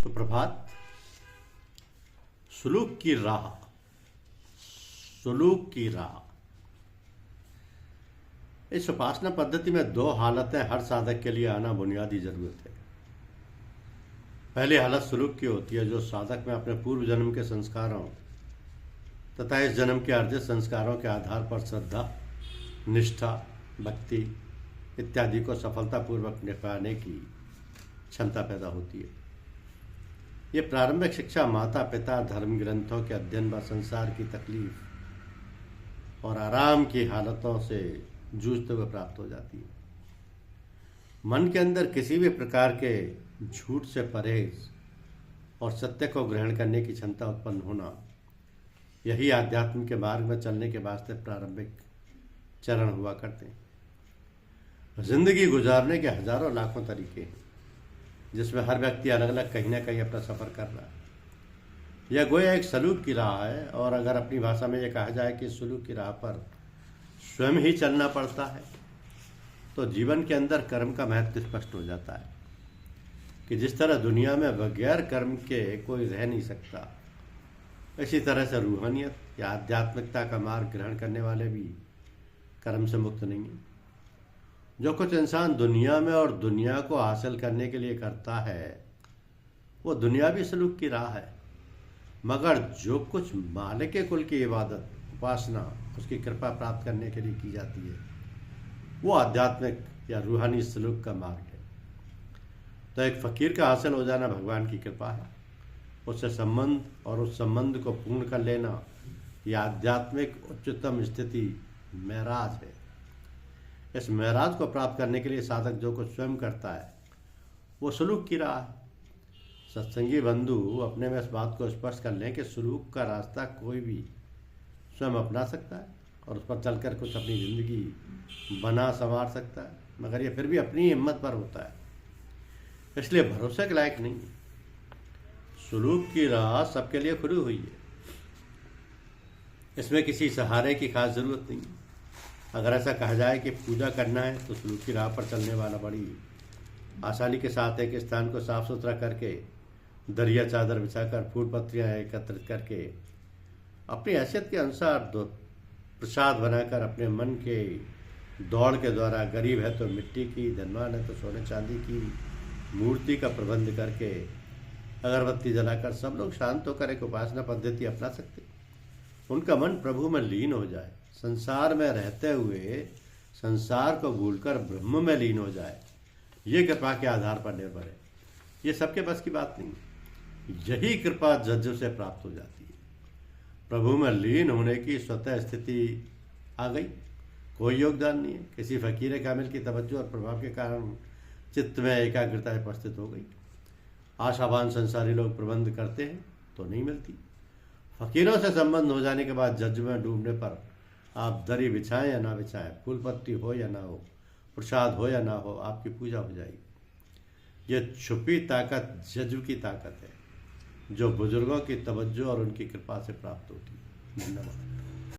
सुप्रभात। सुलूक की राह। सुलूक की राह। इस उपासना पद्धति में दो हालतें हर साधक के लिए आना बुनियादी जरूरत है। पहली हालत सुलूक की होती है, जो साधक में अपने पूर्व जन्म के संस्कारों तथा इस जन्म के अर्जित संस्कारों के आधार पर श्रद्धा, निष्ठा, भक्ति इत्यादि को सफलतापूर्वक निभाने की क्षमता पैदा होती है। ये प्रारंभिक शिक्षा माता पिता, धर्म ग्रंथों के अध्ययन व संसार की तकलीफ और आराम की हालतों से जूझते हुए प्राप्त हो जाती है। मन के अंदर किसी भी प्रकार के झूठ से परहेज और सत्य को ग्रहण करने की क्षमता उत्पन्न होना, यही आध्यात्म के मार्ग में चलने के वास्ते प्रारंभिक चरण हुआ करते हैं। जिंदगी गुजारने के हजारों लाखों तरीके हैं, जिसमें हर व्यक्ति अलग अलग कहीं ना कहीं अपना सफर कर रहा है। यह गोया एक सलूक की राह है, और अगर अपनी भाषा में यह कहा जाए कि सलूक की राह पर स्वयं ही चलना पड़ता है, तो जीवन के अंदर कर्म का महत्व स्पष्ट हो जाता है कि जिस तरह दुनिया में बगैर कर्म के कोई रह नहीं सकता, इसी तरह से रूहानियत या आध्यात्मिकता का मार्ग ग्रहण करने वाले भी कर्म से मुक्त नहीं है। जो कुछ इंसान दुनिया में और दुनिया को हासिल करने के लिए करता है, वो दुनियावी सलूक की राह है, मगर जो कुछ मालिक के कुल की इबादत, उपासना, उसकी कृपा प्राप्त करने के लिए की जाती है, वो आध्यात्मिक या रूहानी सलूक का मार्ग है। तो एक फकीर का हासिल हो जाना भगवान की कृपा है, उससे संबंध और उस संबंध को पूर्ण कर लेना, यह आध्यात्मिक उच्चतम स्थिति महराज है। इस महराज को प्राप्त करने के लिए साधक जो कुछ स्वयं करता है, वो सलूक की राह है। सत्संगी बंधु अपने में इस बात को स्पष्ट कर लें कि सलूक का रास्ता कोई भी स्वयं अपना सकता है और उस पर चलकर कुछ अपनी जिंदगी बना संवार सकता है, मगर ये फिर भी अपनी हिम्मत पर होता है, इसलिए भरोसे के लायक नहीं है। सलूक की राह सबके लिए खुली हुई है, इसमें किसी सहारे की खास जरूरत नहीं है। अगर ऐसा कहा जाए कि पूजा करना है, तो सलूक की राह पर चलने वाला बड़ी आसानी के साथ एक स्थान को साफ सुथरा करके, दरिया चादर बिछाकर, फूल पत्तियाँ एकत्रित करके, अपनी हैसियत के अनुसार प्रसाद बनाकर, अपने मन के दौड़ के द्वारा, गरीब है तो मिट्टी की, धनवान है तो सोने चांदी की मूर्ति का प्रबंध करके, अगरबत्ती जलाकर सब लोग शांत होकर एक उपासना पद्धति अपना सकते। उनका मन प्रभु में लीन हो जाए, संसार में रहते हुए संसार को भूलकर ब्रह्म में लीन हो जाए, ये कृपा के आधार पर निर्भर है। ये सबके बस की बात नहीं है। यही कृपा जज्जों से प्राप्त हो जाती है। प्रभु में लीन होने की स्वतः स्थिति आ गई, कोई योगदान नहीं है। किसी फकीर कामिल की तवज्जो और प्रभाव के कारण चित्त में एकाग्रता उपस्थित हो गई। आशावान संसारी लोग प्रबंध करते हैं तो नहीं मिलती। फकीरों से संबंध हो जाने के बाद जज्ब में डूबने पर आप दरी बिछाएं या ना बिछाएं, फूल पत्ती हो या ना हो, प्रसाद हो या ना हो, आपकी पूजा हो जाएगी। यह छुपी ताकत जज्ब की ताकत है, जो बुजुर्गों की तवज्जो और उनकी कृपा से प्राप्त होती है। धन्यवाद।